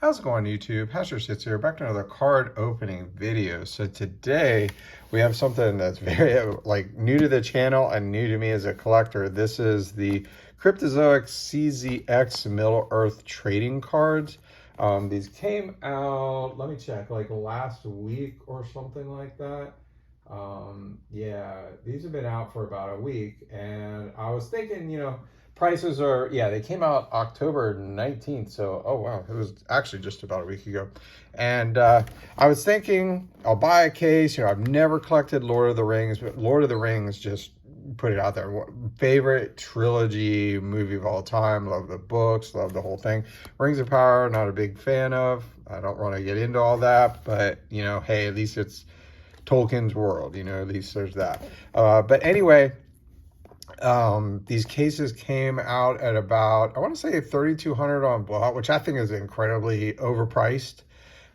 How's it going, YouTube? Pastor Sits here, back to another card opening video. So today we have something that's very new to the channel and new to me as a collector. This is the Cryptozoic CZX Middle Earth trading cards. These came out, let me check, like last week or something like that. Yeah, these have been out for about a week, and I was thinking, prices are, yeah, they came out October 19th. So, oh wow, it was actually just about a week ago. And I was thinking I'll buy a case. I've never collected Lord of the Rings, but Lord of the Rings, just put it out there. Favorite trilogy movie of all time. Love the books, love the whole thing. Rings of Power, not a big fan of. I don't want to get into all that, but hey, at least it's Tolkien's world, at least there's that. But anyway, these cases came out at about, I want to say $3,200 on Blowout, which I think is incredibly overpriced.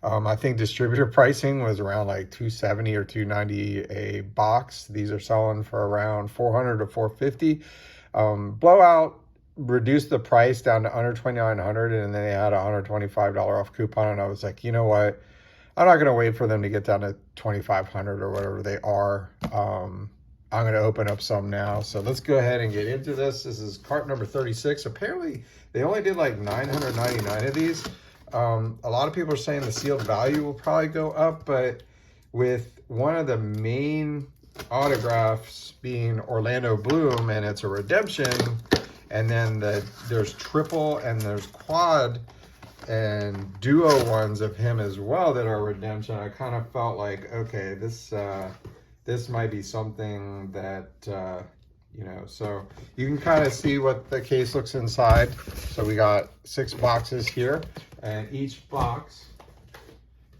I think distributor pricing was around like $270 or $290 a box. These are selling for around $400 to $450. Blowout reduced the price down to under $2,900, and then they had a $125 off coupon, and I was like, you know what? I'm not going to wait for them to get down to 2,500 or whatever they are. I'm going to open up some now. So let's go ahead and get into this. This is cart number 36. Apparently, they only did like 999 of these. A lot of people are saying the sealed value will probably go up, but with one of the main autographs being Orlando Bloom, and it's a redemption, and then there's triple and there's quad and duo ones of him as well that are redemption, I kind of felt like, okay, this might be something that so you can kind of see what the case looks inside. So we got 6 boxes here, and each box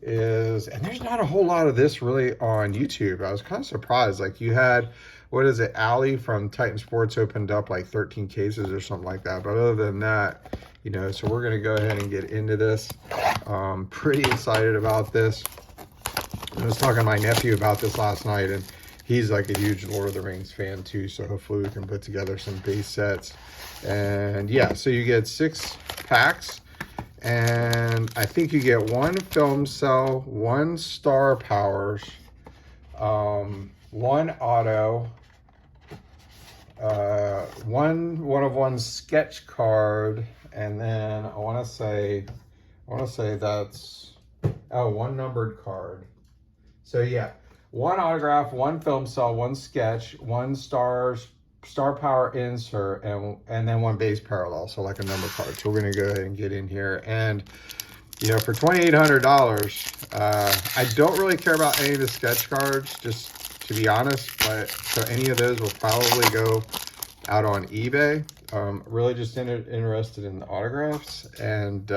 is, and there's not a whole lot of this really on YouTube. I was kind of surprised. Like, you had, what is it, Allie from Titan Sports opened up like 13 cases or something like that, but other than that, so we're going to go ahead and get into this. Pretty excited about this. I was talking to my nephew about this last night, and he's like a huge Lord of the Rings fan too, so hopefully we can put together some base sets. And yeah, so you get 6 packs, and I think you get 1 film cell, 1 star powers, 1 auto, one sketch card, and then I want to say that's 1 numbered card. So yeah, 1 autograph, 1 film cell, 1 sketch, 1 star power insert, and then 1 base parallel, so like a number card. So we're gonna go ahead and get in here, and for $2,800, I don't really care about any of the sketch cards, just to be honest, but so any of those will probably go out on eBay. Really just interested in the autographs, and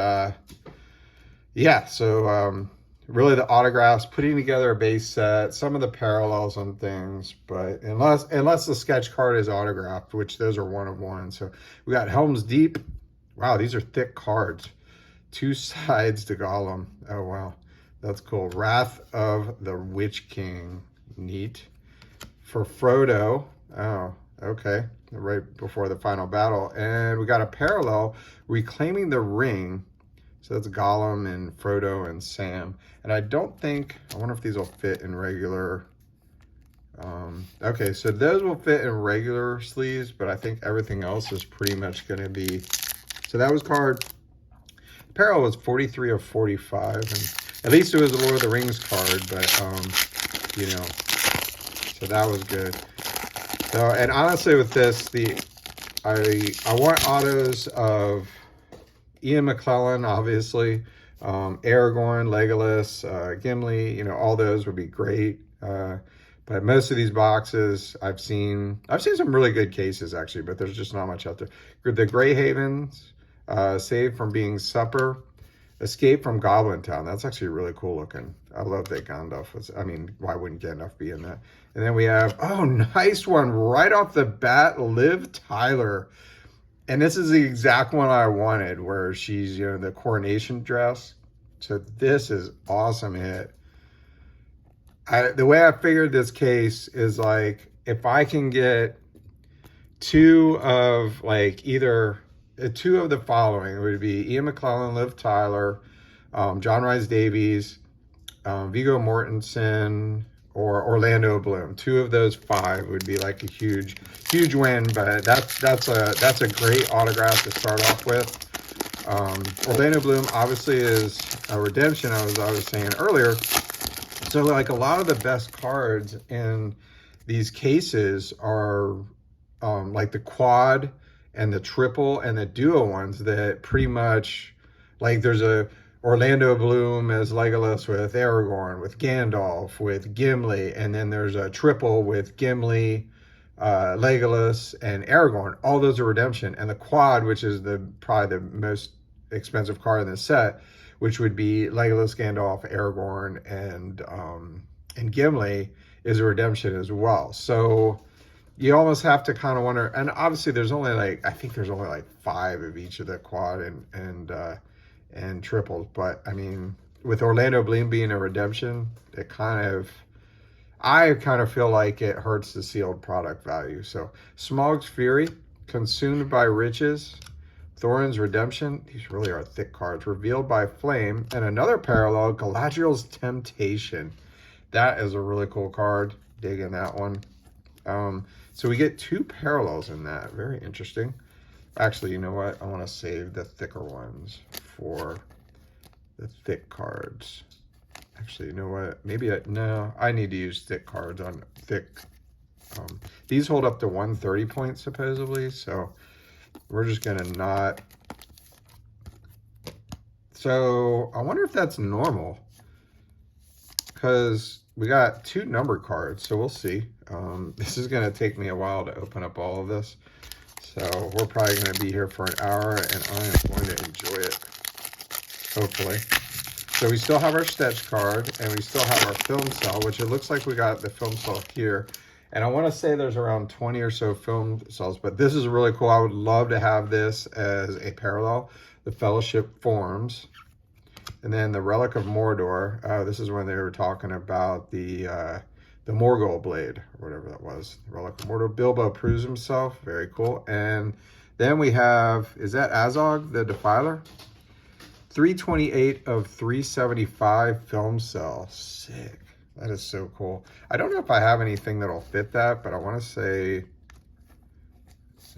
yeah, so really the autographs, putting together a base set, some of the parallels on things, but unless the sketch card is autographed, which those are 1 of 1. So we got Helm's Deep. Wow, these are thick cards. 2 sides to Gollum. Oh wow, that's cool. Wrath of the Witch King. Neat. For Frodo. Oh, okay. Right before the final battle. And we got a parallel, Reclaiming the Ring. So that's Gollum and Frodo and Sam. And I wonder if these will fit in regular. Okay, so those will fit in regular sleeves, but I think everything else is pretty much going to be. So that was card. Parallel was 43 of 45. And at least it was a Lord of the Rings card, but, so that was good. So, and honestly with this, I want autos of Ian McClellan, obviously, Aragorn, Legolas, Gimli, all those would be great. But most of these boxes I've seen some really good cases actually, but there's just not much out there. The Grey Havens, Saved from Being Supper, Escape from Goblin Town. That's actually really cool looking. I love that Gandalf was, why wouldn't Gandalf be in that? And then we have, oh, nice one right off the bat, Liv Tyler. And this is the exact one I wanted, where she's, the coronation dress. So this is awesome hit. The way I figured this case is like, if I can get 2 of like either 2 of the following, it would be Ian McClellan, Liv Tyler, John Rhys Davies, Viggo Mortensen, or Orlando Bloom. 2 of those 5 would be like a huge win, but that's a great autograph to start off with. Orlando Bloom obviously is a redemption, as I was saying earlier. So like a lot of the best cards in these cases are like the quad and the triple and the duo ones that pretty much, like there's a Orlando Bloom as Legolas with Aragorn, with Gandalf, with Gimli, and then there's a triple with Gimli, Legolas, and Aragorn. All those are redemption. And the quad, which is probably the most expensive card in the set, which would be Legolas, Gandalf, Aragorn, and Gimli, is a redemption as well. So you almost have to kind of wonder, and obviously there's only like, I think there's only like 5 of each of the quad and triples. But I mean, with Orlando Bloom being a redemption, I kind of feel like it hurts the sealed product value. So Smaug's Fury, Consumed by Riches, Thorin's Redemption, these really are thick cards, Revealed by Flame, and another parallel, Galadriel's Temptation. That is a really cool card. Digging that one. So we get 2 parallels in that. Very interesting. Actually, you know what? I want to save the thicker ones for the thick cards. Actually, you know what? Maybe no, I need to use thick cards on thick. These hold up to 130 points supposedly, so we're just gonna not. So I wonder if that's normal, because we got 2 numbered cards, so we'll see. This is gonna take me a while to open up all of this, so we're probably gonna be here for an hour, and I am going to enjoy it, hopefully. So we still have our sketch card, and we still have our film cell, which it looks like we got the film cell here. And I want to say there's around 20 or so film cells, but this is really cool. I would love to have this as a parallel. The Fellowship Forms. And then the Relic of Mordor. This is when they were talking about the Morgul Blade, or whatever that was. The Relic of Mordor. Bilbo proves himself. Very cool. And then we have, is that Azog, the Defiler? 328 of 375 film cell. Sick. That is so cool. I don't know if I have anything that'll fit that, but I want to say,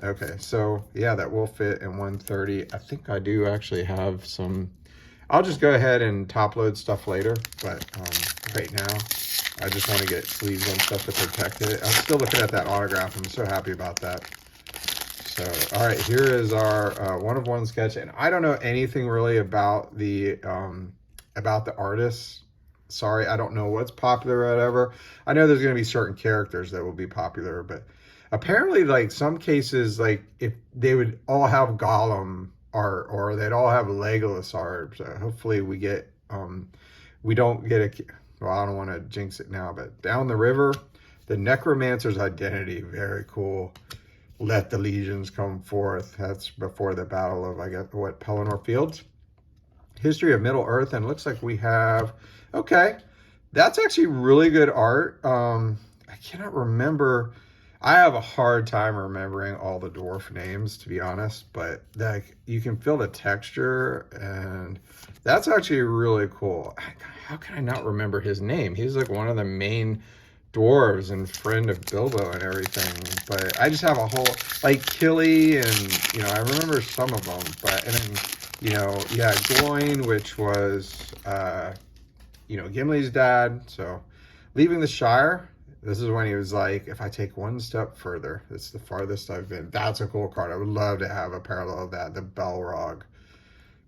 okay, so yeah, that will fit in 130. I think I do actually have some. I'll just go ahead and top load stuff later, but right now I just want to get sleeves and stuff to protect it. I'm still looking at that autograph. I'm so happy about that. So, all right, here is our 1-of-1 sketch, and I don't know anything really about the artists. Sorry, I don't know what's popular or whatever. I know there's going to be certain characters that will be popular, but apparently, like some cases, like if they would all have Gollum art or they'd all have Legolas art. So hopefully we get, we don't get a, well, I don't want to jinx it now, but Down the River, the Necromancer's Identity, very cool. Let the Legions Come Forth. That's before the Battle of, I guess, what, Pelennor Fields. History of Middle Earth, and it looks like we have, okay, that's actually really good art. I cannot remember. I have a hard time remembering all the dwarf names, to be honest, but like you can feel the texture, and that's actually really cool. How can I not remember his name? He's like one of the main dwarves and friend of Bilbo and everything, but I just have a whole, like Killy, and, you know, I remember some of them, but, and then, you know, yeah, Gloin, which was, you know, Gimli's dad. So leaving the Shire, this is when he was like, if I take one step further, it's the farthest I've been. That's a cool card. I would love to have a parallel of that. The Balrog,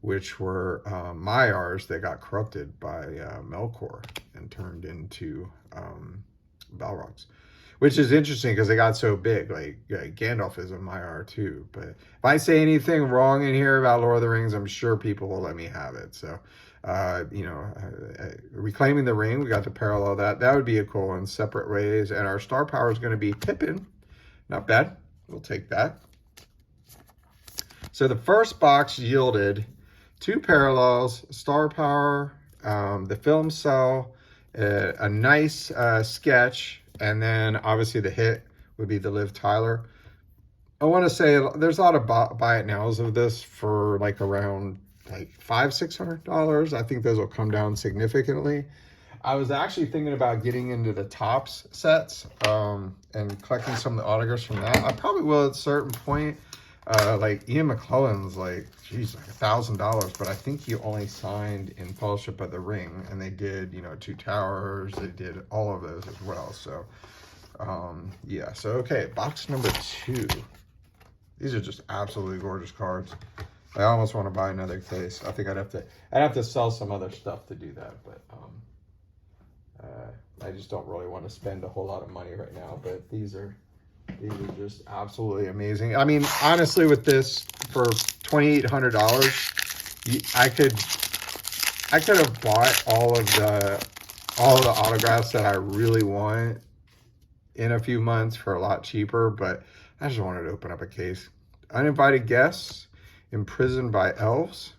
which were Maiars that got corrupted by Melkor and turned into Balrogs, which is interesting because they got so big. Like Gandalf is a Maiar too. But if I say anything wrong in here about Lord of the Rings, I'm sure people will let me have it. So, you know, Reclaiming the Ring, we got to parallel that. That would be a cool one, Separate Ways. And our star power is going to be Pippin. Not bad. We'll take that. So the first box yielded 2 parallels, star power, the film cell, a nice sketch, and then obviously the hit would be the Liv Tyler. I want to say there's a lot of buy it nows of this for like around like $500-600. I think those will come down significantly. I was actually thinking about getting into the Topps sets and collecting some of the autographs from that. I probably will at a certain point. Like Ian McClellan's like, geez, like $1,000, but I think he only signed in Fellowship of the Ring, and they did, you know, Two Towers. They did all of those as well. So, yeah. So, okay, box number 2. These are just absolutely gorgeous cards. I almost want to buy another case. I think I'd have to sell some other stuff to do that, but I just don't really want to spend a whole lot of money right now. But these are just absolutely amazing. I mean, honestly, with this for $2,800, I could have bought all of the autographs that I really want in a few months for a lot cheaper, but I just wanted to open up a case. Uninvited Guests, Imprisoned by Elves,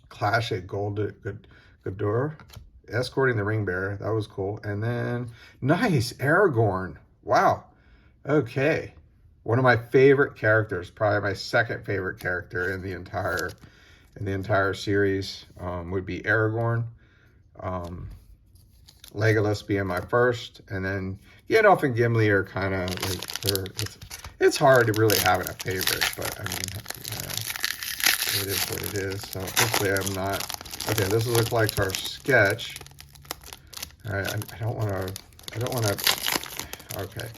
Clash at Guldur, Escorting the Ring Bearer, that was cool. And then, nice, Aragorn. Wow. Okay. One of my favorite characters, probably my second favorite character in the entire series, would be Aragorn. Legolas being my first, and then Gandalf and Gimli are kind of like, it's hard to really having a favorite, but I mean, it is what it is. So hopefully I'm not. Okay, this is a collector sketch. All right, I don't want to. Okay.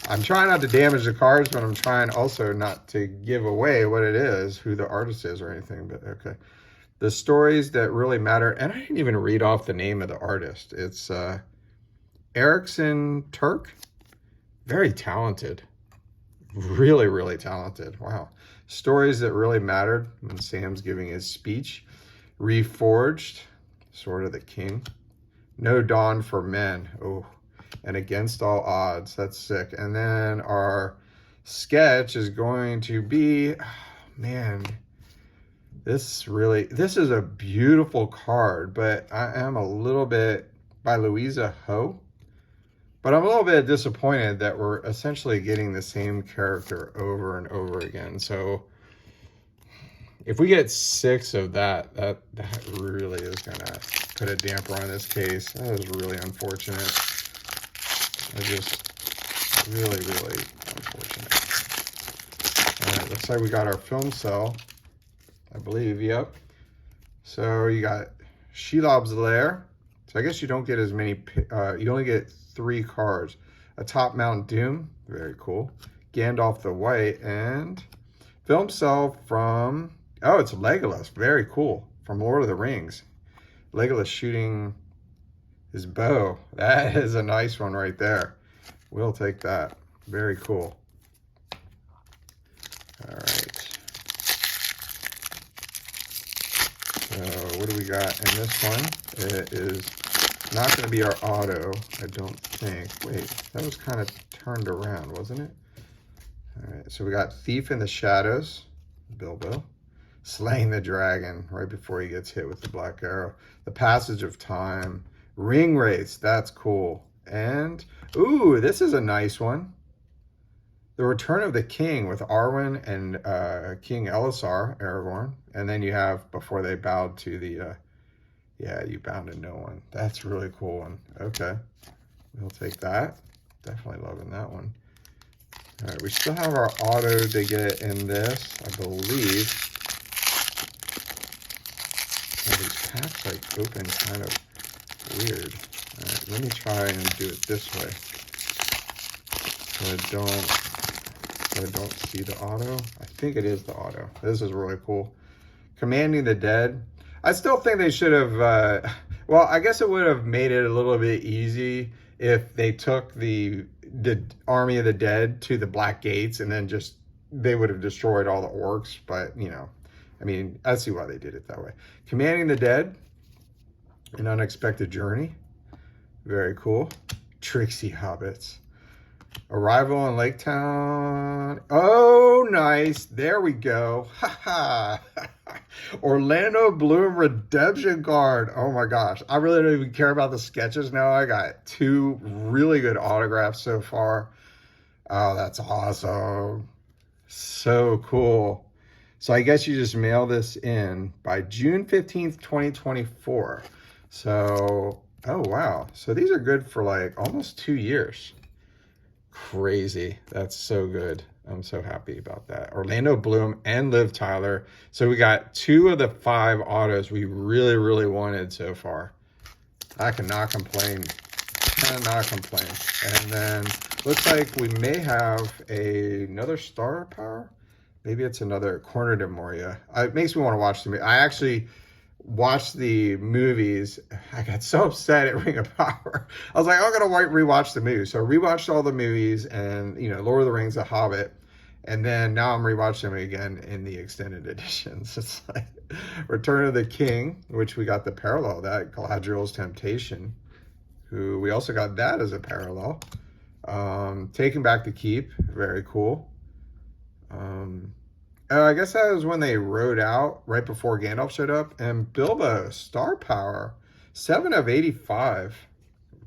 I'm trying not to damage the cards, but I'm trying also not to give away what it is, who the artist is or anything, but okay. The stories that really matter, and I didn't even read off the name of the artist. It's Erickson Turk. Very talented. Really, really talented. Wow. Stories that really mattered when Sam's giving his speech. Reforged, Sword of the King. No Dawn for Men. Oh, and Against All Odds. That's sick. And then our sketch is going to be, oh, man, this is a beautiful card, but I am a little bit, by Louisa Ho. But I'm a little bit disappointed that we're essentially getting the same character over and over again. So if we get 6 of that really is gonna put a damper on this case. That is really unfortunate. Really, really unfortunate. All right, looks like we got our film cell, I believe, yep. So you got Shelob's Lair. So I guess you don't get as many, you only get 3 cards. Atop Mount Doom, very cool. Gandalf the White, and film cell from, oh, it's Legolas, very cool, from Lord of the Rings. Legolas shooting his bow. That is a nice one right there. We'll take that. Very cool. All right. So what do we got in this one? It is not going to be our auto, I don't think. Wait, that was kind of turned around, wasn't it? All right, so we got Thief in the Shadows, Bilbo. Slaying the Dragon right before he gets hit with the Black Arrow. The Passage of Time. Ring Wraiths, that's cool. And, ooh, this is a nice one. The Return of the King with Arwen and King Elisar, Aragorn. And then you have, before they bowed to the, yeah, you bound to no one. That's a really cool one. Okay, we'll take that. Definitely loving that one. All right, we still have our auto to get in this, I believe. Oh, these packs like open kind of weird. All right, let me try and do it this way, so I don't see the auto. I think it is the auto. This is really cool. Commanding the Dead. I still think they should have, well, I guess it would have made it a little bit easy if they took the Army of the Dead to the Black Gates and then just, they would have destroyed all the orcs, but, you know, I mean, I see why they did it that way. Commanding the Dead, An Unexpected Journey. Very cool. Tricksy Hobbits. Arrival in Lake Town. Oh, nice. There we go. Ha ha. Orlando Bloom Redemption card. Oh my gosh. I really don't even care about the sketches now. I got 2 really good autographs so far. Oh, that's awesome. So cool. So I guess you just mail this in by June 15th, 2024. So, oh wow. So these are good for like almost 2 years. Crazy. That's so good. I'm so happy about that. Orlando Bloom and Liv Tyler. So we got 2 of the 5 autos we really, really wanted so far. I cannot complain. Cannot complain. And then looks like we may have another star power. Maybe it's another Corner de Moria. It makes me want to watch the movie. I actually watched the movies. I got so upset at Ring of Power. I was like, I'm gonna rewatch the movie. So I rewatched all the movies, and Lord of the Rings, The Hobbit, and then now I'm rewatching them again in the extended editions. It's like Return of the King, which we got the parallel of that, Galadriel's Temptation, who we also got that as a parallel. Taking Back the Keep, very cool. I guess that was when they rode out right before Gandalf showed up. And Bilbo, Star Power, 7 of 85.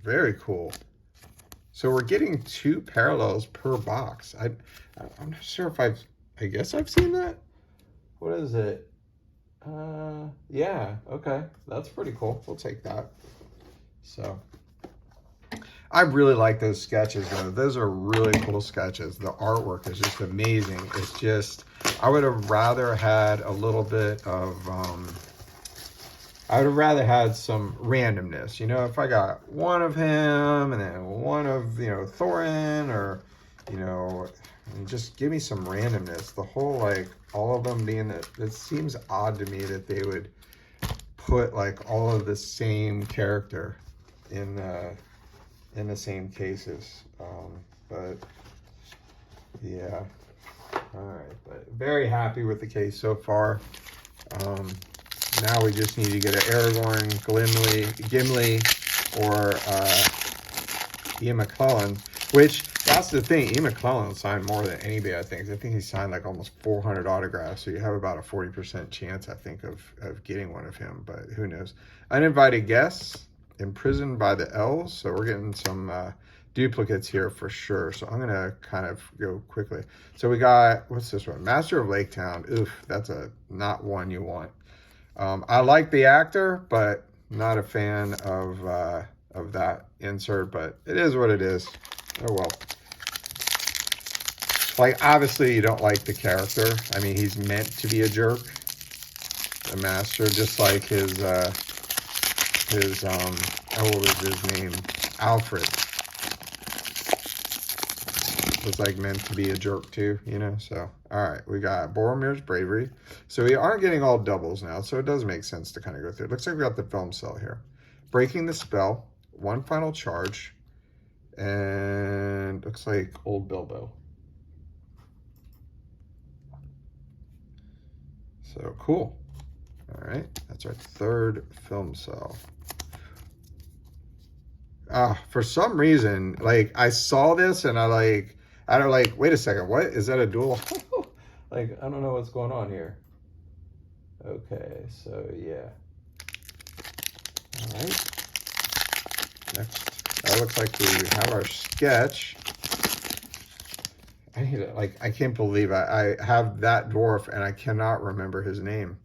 Very cool. So we're getting 2 parallels per box. I'm not sure if I guess I've seen that. What is it? Yeah, okay. That's pretty cool. We'll take that. So I really like those sketches, though. Those are really cool sketches. The artwork is just amazing. It's just, I would have rather had a little bit of, I would have rather had some randomness. If I got one of him and then one of, Thorin, or, just give me some randomness. The whole, like, all of them being, it seems odd to me that they would put, like, all of the same character in the same cases. But yeah, all right, but very happy with the case so far. Now we just need to get an Aragorn, Gimli, or Ian McClellan, which that's the thing. Ian McClellan signed more than anybody, I think. I think he signed like almost 400 autographs, so you have about a 40% chance, I think, of getting one of him, but who knows. Uninvited Guests, Imprisoned by the Elves, so we're getting some duplicates here for sure. So I'm gonna kind of go quickly. So we got, what's this one? Master of Lake Town. Oof, that's not one you want. I like the actor, but not a fan of that insert, but it is what it is. Oh well. Like, obviously you don't like the character. I mean, he's meant to be a jerk, the master, just like his what was his name? Alfred was like meant to be a jerk too, so all right, we got Boromir's Bravery. So we aren't getting all doubles now, so it does make sense to kind of go through. It looks like we got the film cell here. Breaking the Spell, One Final Charge, and looks like Old Bilbo. So cool. All right, that's our 3rd film cell. For some reason, like, I saw this and I don't like, wait a second, what? Is that a dual? Like, I don't know what's going on here. Okay, so yeah. All right. Next, that looks like we have our sketch. I need to, like, I can't believe I have that dwarf and I cannot remember his name.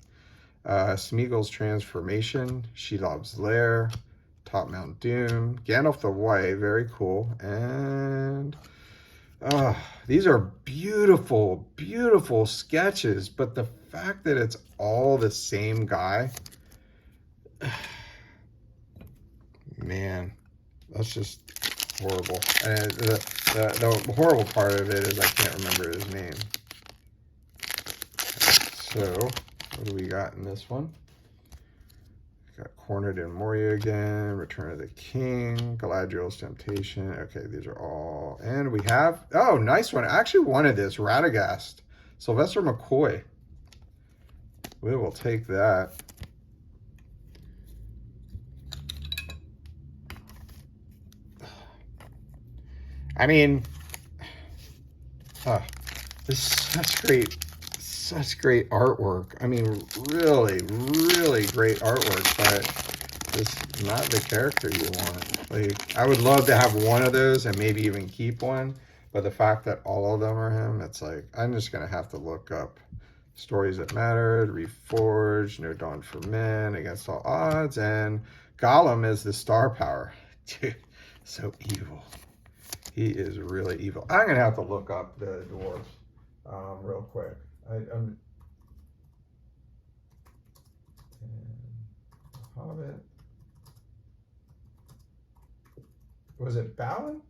Smeagol's Transformation, Shelob's Lair, Top Mount Doom, Gandalf the White, very cool. And these are beautiful, beautiful sketches, but the fact that it's all the same guy, man, that's just horrible. And the horrible part of it is I can't remember his name. So what do we got in this one? Got Corner de Moria again, Return of the King, Galadriel's Temptation. Okay, these are all. And we have, oh, nice one. I actually wanted this, Radagast, Sylvester McCoy. We will take that. I mean, this is such great artwork. I mean, really, really great artwork, but just not the character you want. Like, I would love to have one of those and maybe even keep one, but the fact that all of them are him, it's like, I'm just gonna have to look up Stories That Mattered, Reforged, No Dawn for Men, Against All Odds, and Gollum is the star power. Dude, so evil. He is really evil. I'm going to have to look up the dwarves real quick. I'm Hobbit. Was it Balin?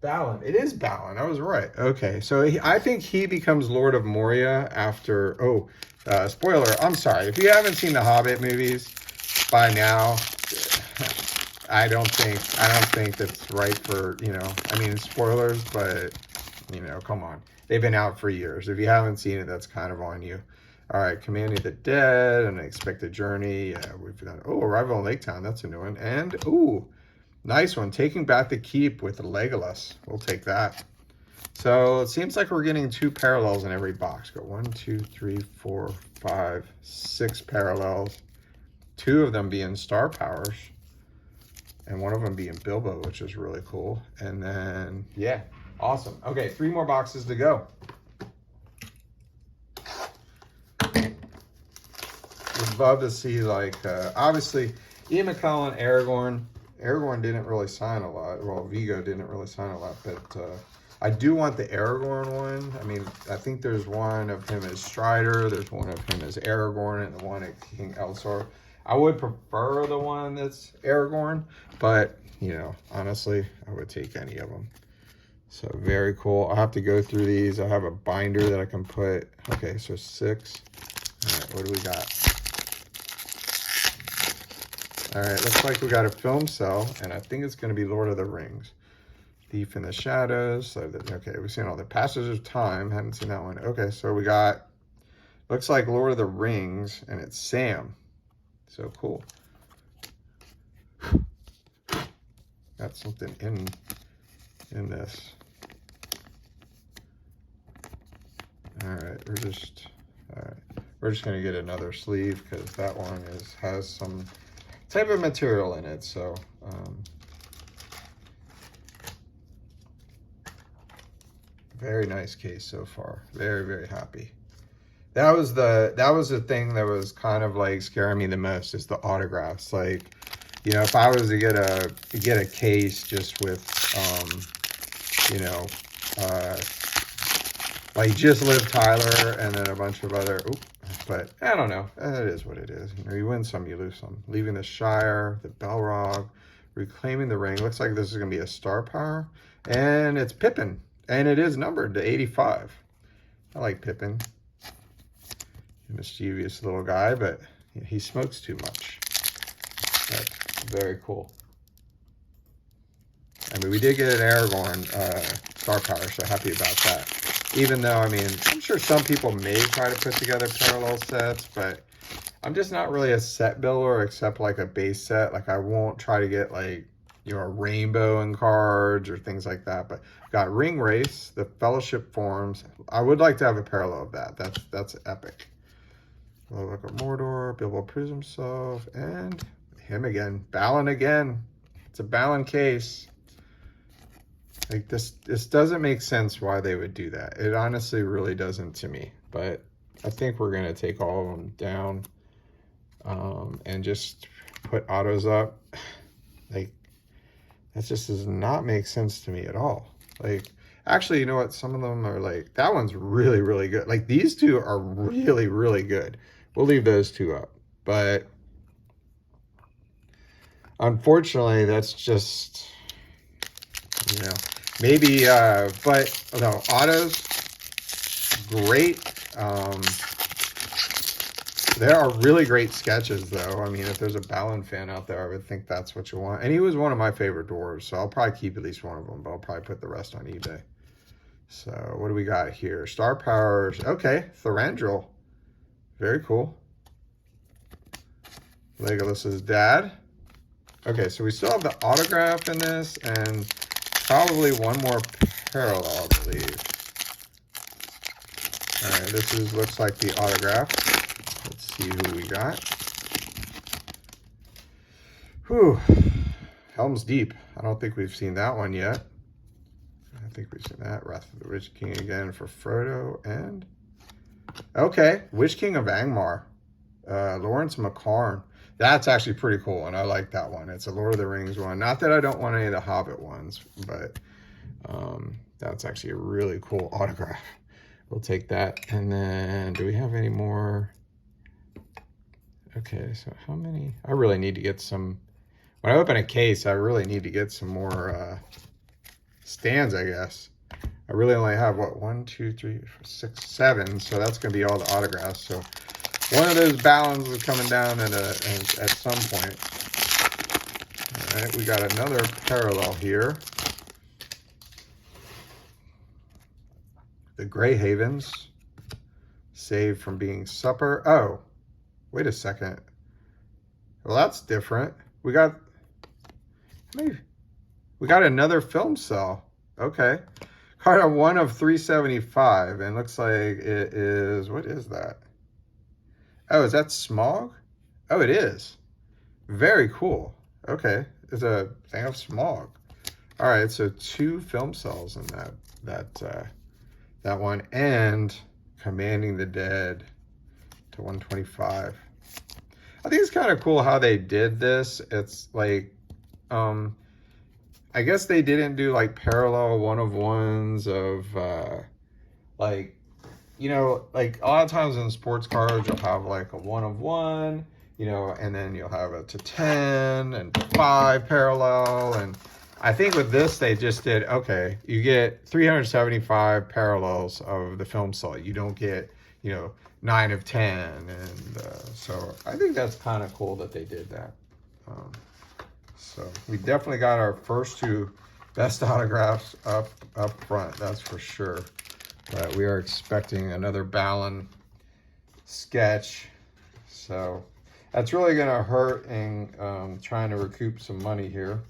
Balin. It is Balin. I was right. Okay, so I think he becomes Lord of Moria after. Oh, spoiler. I'm sorry. If you haven't seen the Hobbit movies by now, I don't think that's right for, you know. I mean, spoilers, but you know, come on. They've been out for years. If you haven't seen it, that's kind of on you. All right, Commanding the Dead, An Unexpected Journey. Yeah, we've done. Oh, Arrival in Lake Town. That's a new one. And ooh. Nice one. Taking Back the Keep with Legolas. We'll take that. So it seems like we're getting 2 parallels in every box. Got 1, 2, 3, 4, 5, 6 parallels. 2 of them being star powers. And 1 of them being Bilbo, which is really cool. And then, yeah, awesome. Okay, 3 more boxes to go. Would love to see, like, obviously, Ian McKellen, Aragorn. Aragorn didn't really sign a lot. Well, Vigo didn't really sign a lot, but I do want the Aragorn one. I mean, I think there's one of him as Strider, there's one of him as Aragorn, and the one at King Elsor. I would prefer the one that's Aragorn, but, you know, honestly, I would take any of them. So, very cool. I'll have to go through these. I have a binder that I can put. Okay, so 6. All right, what do we got? All right, looks like we got a film cell, and I think it's going to be Lord of the Rings. Thief in the Shadows. So okay, we've seen all the Passage of Time. Haven't seen that one. Okay, so we got, looks like Lord of the Rings, and it's Sam. So cool. Got something in this. All right, we're just going to get another sleeve because that one has some type of material in it. So very nice case so far. Very, very happy. That was the thing that was kind of like scaring me the most, is the autographs. Like, you know, if I was to get a case just with you know, like just Liv Tyler and then a bunch of other, but I don't know. It is what it is. You know, you win some, you lose some. Leaving the Shire, the Balrog, Reclaiming the Ring. Looks like this is going to be a star power. And it's Pippin. And it is numbered to 85. I like Pippin. Mischievous little guy, but he smokes too much. That's very cool. I mean, we did get an Aragorn star power, so happy about that. Even though, I mean, I'm sure some people may try to put together parallel sets, but I'm just not really a set builder except like a base set. Like, I won't try to get like, you know, a rainbow in cards or things like that. But got Ring Race, the Fellowship Forms. I would like to have a parallel of that. That's epic. Look at Mordor, Bilbo proves himself, and him again. Balin again. It's a Balin case. Like, this doesn't make sense why they would do that. It honestly really doesn't to me. But I think we're going to take all of them down and just put autos up. Like, that just does not make sense to me at all. Like, actually, you know what? Some of them are like, that one's really, really good. Like, these 2 are really, really good. We'll leave those 2 up. But unfortunately, that's just, you know, maybe, but no, autos, great. There are really great sketches, though. I mean, if there's a Balin fan out there, I would think that's what you want. And he was one of my favorite dwarves, so I'll probably keep at least one of them, but I'll probably put the rest on eBay. So what do we got here? Star powers. Okay, Thranduil. Very cool. Legolas's dad. Okay, so we still have the autograph in this, and probably one more parallel, I believe. All right, this looks like the autograph. Let's see who we got. Whew. Helm's Deep. I don't think we've seen that one yet. think we've seen that. Wrath of the Witch King again for Frodo. And, okay, Witch King of Angmar. Lawrence McCarn. That's actually pretty cool, and I like that one. It's a Lord of the Rings one. Not that I don't want any of the Hobbit ones, but that's actually a really cool autograph. We'll take that. And then, do we have any more? Okay, so how many? I really need to get some. When I open a case, I really need to get some more stands, I guess. I really only have, what, 1, 2, 3, 4, 6, 7. So that's going to be all the autographs. So one of those balance is coming down at some point. All right, we got another parallel here. The Grey Havens, saved from being supper. Oh, wait a second. Well, that's different. We got another film cell. Okay. Card on 1 of 375, and looks like it is, what is that? Oh, is that Smog? Oh, it is. Very cool. Okay. It's a thing of Smog. All right, so 2 film cells in that one, and Commanding the Dead to 125. I think it's kind of cool how they did this. It's like, I guess they didn't do like parallel 1-of-1s of like, you know, like a lot of times in sports cards you'll have like a 1-of-1, you know, and then you'll have a to 10 and 5 parallel. And I think with this they just did, okay, you get 375 parallels of the film slot. You don't get, you know, 9 of 10. And so I think that's kind of cool that they did that. So we definitely got our first 2 best autographs up front, that's for sure. But we are expecting another Balin sketch. So that's really going to hurt in trying to recoup some money here.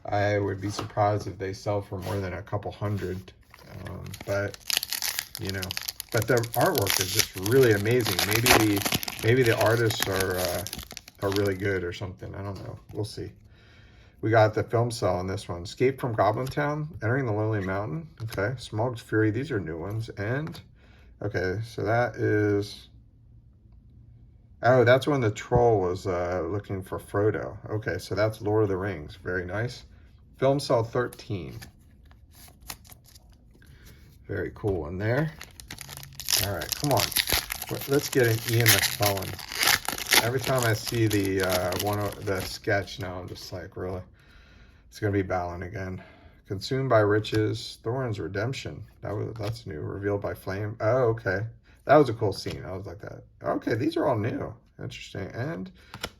I would be surprised if they sell for more than a couple hundred. But, you know, but the artwork is just really amazing. Maybe the artists are really good or something. I don't know. We'll see. We got the film cell on this one. Escape from Goblin Town, Entering the Lonely Mountain. Okay, Smog's Fury. These are new ones. And, okay, so that is... Oh, that's when the troll was looking for Frodo. Okay, so that's Lord of the Rings. Very nice. Film cell 13. Very cool one there. All right, come on. Let's get an Ian McClellan. Every time I see the sketch now, I'm just like, really? It's gonna be Balin again. Consumed by Riches, Thorin's Redemption. That's new. Revealed by Flame. Oh, okay. That was a cool scene. I was like that. Okay, these are all new. Interesting. And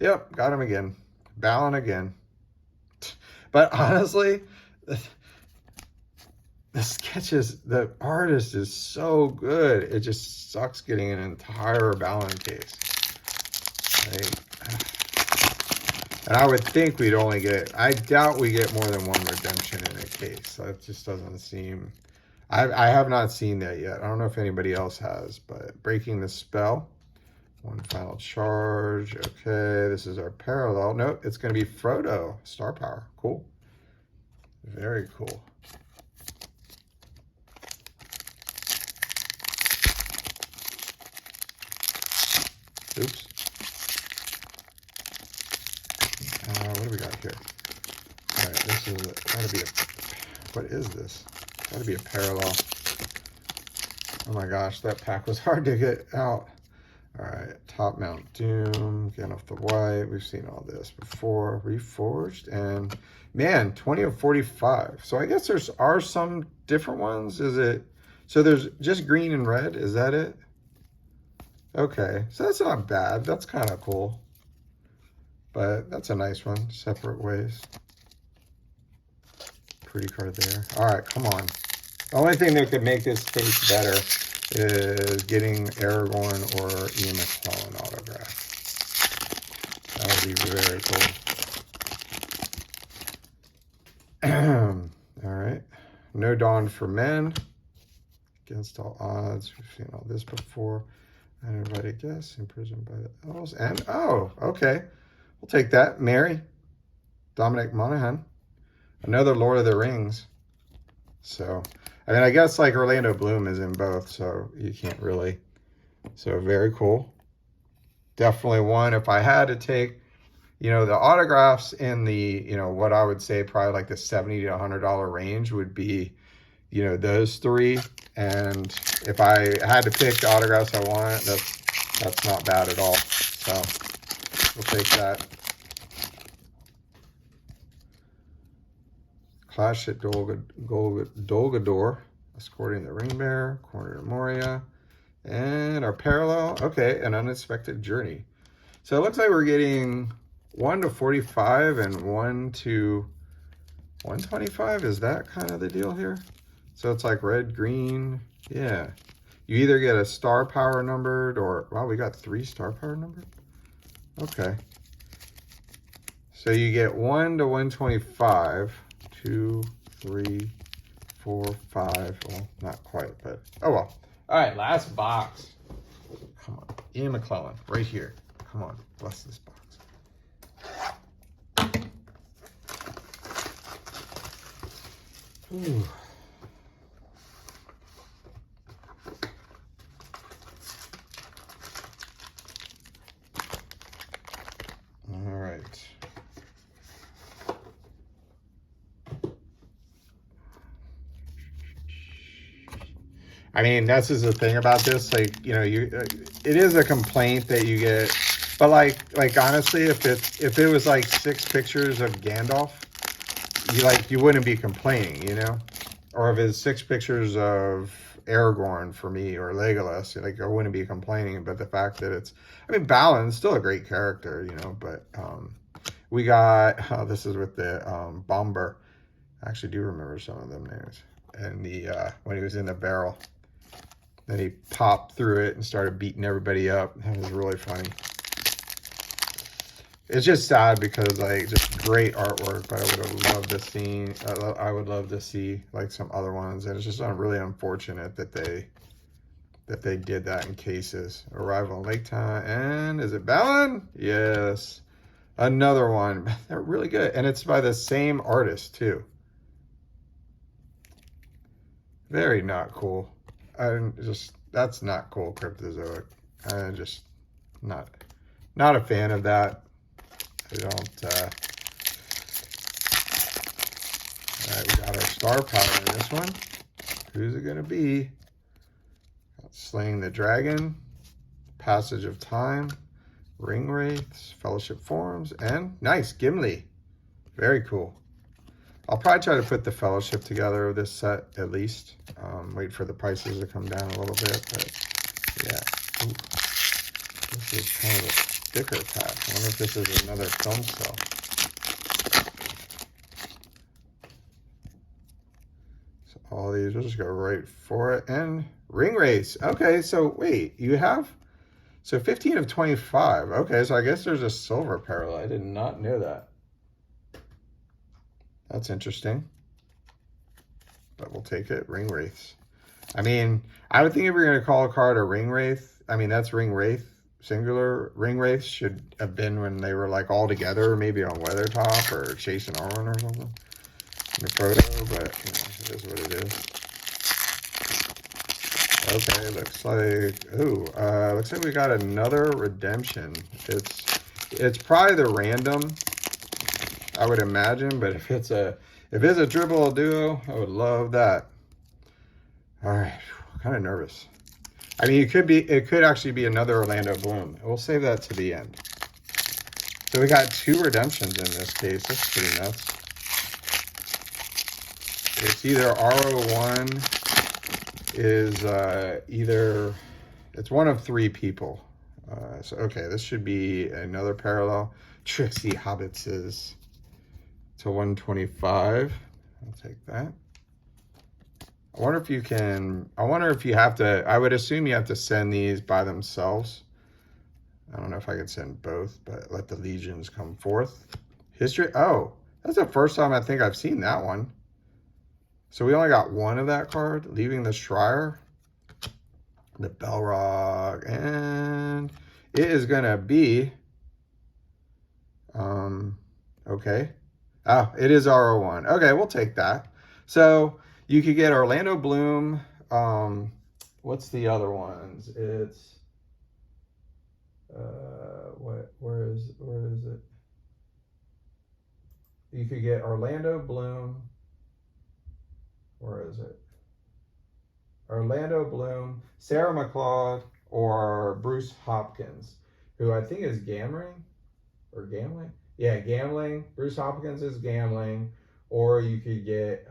yep, got him again. Balin again. But honestly, the sketches, the artist is so good. It just sucks getting an entire Balin case. And I would think we'd only get, I doubt we get more than 1 redemption in a case. That just doesn't seem, I have not seen that yet. I don't know if anybody else has, but Breaking the Spell. 1 final charge. Okay, this is our parallel. Nope, it's going to be Frodo. Star Power. Cool. Very cool. Oops. What do we got here? All right, this is gotta be what is this? Gotta be a parallel. Oh my gosh, that pack was hard to get out. All right, Top Mount Doom, Gandalf the White. We've seen all this before. Reforged, and man, 20 of 45. So I guess are some different ones. Is it? So there's just green and red. Is that it? Okay, so that's not bad. That's kind of cool. But that's a nice one. Separate Ways. Pretty card there. All right, come on. The only thing that could make this case better is getting Aragorn or Ian McClellan autograph. That would be very cool. All right. No Dawn for Men. Against All Odds. We've seen all this before. And everybody guess. Imprisoned by the Elves. And, oh, okay. We'll take that. Mary. Dominic Monaghan. Another Lord of the Rings. So, I mean, I guess like Orlando Bloom is in both, so you can't really. So very cool. Definitely one. If I had to take, you know, the autographs in the, you know, what I would say probably like the $70 to $100 range would be, you know, those three. And if I had to pick the autographs I want, that's not bad at all. So we'll take that. Clash at Dolgador, escorting the ring bearer, corner to Moria, and our parallel. Okay, an unexpected journey. So it looks like we're getting 1 to 45 and 1 to 125. Is that kind of the deal here? So it's like red, green. Yeah. You either get a star power numbered or, wow, we got 3 star power numbered. Okay. So you get 1 to 125, 2, 3, 4, 5. Well, not quite, but oh well. All right, last box. Come on. Ian McClellan, right here. Come on, bless this box. Ooh. All right. I mean, that's just the thing about this. Like, you know, it is a complaint that you get, but like honestly, if it was like 6 pictures of Gandalf, you wouldn't be complaining, you know, or if it's 6 pictures of Aragorn for me or Legolas, like I wouldn't be complaining. But the fact that it's, I mean, Balin's still a great character, you know, but we got this is with the Bomber. I actually do remember some of them names, and the when he was in the barrel. Then he popped through it and started beating everybody up. That was really funny. It's just sad because like just great artwork, but I would have loved to see. I would love to see like some other ones, and it's just really unfortunate that they did that in cases. Arrival in Lake Time, and is it Balin? Yes, another one. They're really good, and it's by the same artist too. Very not cool. That's not cool, Cryptozoic. I'm just not a fan of that. I don't, all right, we got our star power in this one. Who's it gonna be? Slaying the Dragon, Passage of Time, Ring Wraiths, Fellowship Forms, and nice, Gimli. Very cool. I'll probably try to put the Fellowship together of this set at least. Wait for the prices to come down a little bit, but yeah. Ooh. This is kind of a sticker pack. I wonder if this is another film cell. So all these, we'll just go right for it. And Ring Race. Okay, so wait, you have, so 15 of 25. Okay, so I guess there's a silver parallel. I did not know that. That's interesting, but we'll take it. Ring Wraiths. I mean, I would think if you're going to call a card a Ring Wraith, I mean, that's Ring Wraith, singular. Ring Wraiths should have been when they were like all together, maybe on Weathertop or Chasing Arwen or something in the proto, but you know, it is what it is. Okay, looks like, ooh, looks like we got another redemption. It's probably the random, I would imagine, but if it's a triple duo, I would love that. All right, kind of nervous. I mean, it could actually be another Orlando Bloom. We'll save that to the end. So we got 2 redemptions in this case. That's pretty nuts. It's either RO1 is either, it's one of 3 people. So okay, this should be another parallel. Trixie Hobbits is to 125. I'll take that. I wonder if you can, I wonder if you have to, I would assume you have to send these by themselves. I don't know if I could send both, but let the legions come forth. History, oh, that's the first time I think I've seen that one. So we only got 1 of that card, leaving the Schreier, the Belrog, and it is gonna be, okay. Oh, it is RO1. Okay, we'll take that. So You could get Orlando Bloom. What's the other ones? It's where is it? You could get Orlando Bloom. Where is it? Orlando Bloom, Sarah McLeod, or Bruce Hopkins, who I think is Gambling. Yeah, Gambling. Bruce Hopkins is Gambling. Or you could get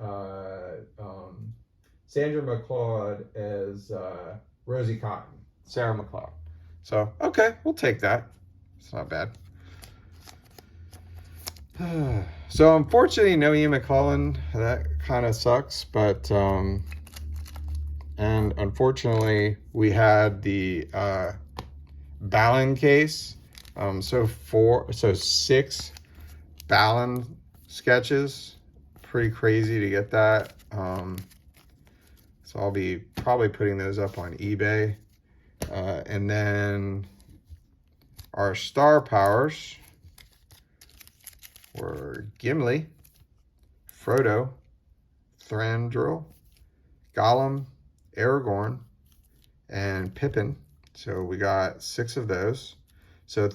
Sandra McLeod as Rosie Cotton. Sarah McLeod. So, okay, we'll take that. It's not bad. So, unfortunately, no Ian McClellan. That kind of sucks, but... and unfortunately, we had the Balin case. So 6 Balin sketches. Pretty crazy to get that. So I'll be probably putting those up on eBay. And then our star powers were Gimli, Frodo, Thranduil, Gollum, Aragorn, and Pippin. So we got 6 of those. So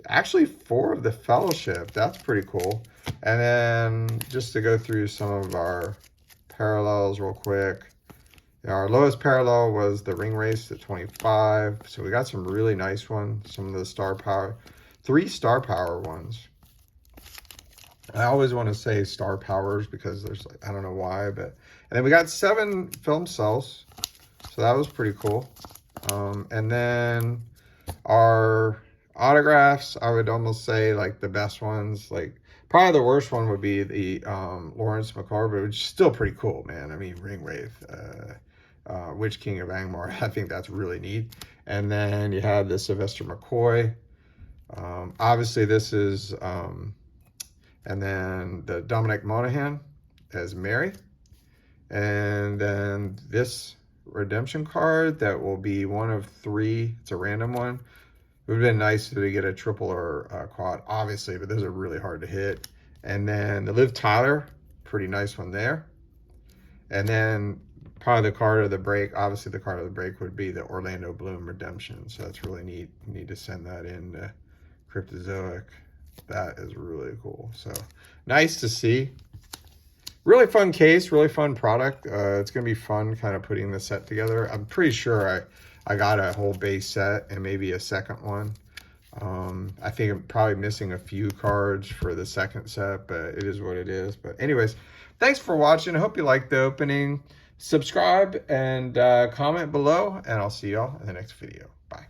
actually 4 of the Fellowship. That's pretty cool. And then just to go through some of our parallels real quick. Our lowest parallel was the Ring Race at 25. So we got some really nice ones. Some of the star power, 3 star power ones. I always want to say star powers because there's, I don't know why, but, and then we got 7 film cells. So that was pretty cool. And then our autographs, I would almost say like the best ones, like probably the worst one would be the Lawrence McCarver, which is still pretty cool, man. I mean, Ringwraith, Witch King of Angmar, I think that's really neat. And then you have the Sylvester McCoy. Obviously this is, and then the Dominic Monaghan as Mary. And then this redemption card that will be one of 3. It's a random one. It would have been nice to get a triple or quad, obviously, but those are really hard to hit. And then the Liv Tyler, pretty nice one there. And then probably the card of the break, obviously the card of the break would be the Orlando Bloom Redemption. So that's really neat. You need to send that in to Cryptozoic. That is really cool. So nice to see. Really fun case, really fun product. It's going to be fun kind of putting the set together. I'm pretty sure I got a whole base set and maybe a second one. I think I'm probably missing a few cards for the second set, but it is what it is. But anyways, thanks for watching. I hope you liked the opening. Subscribe and comment below, and I'll see y'all in the next video. Bye.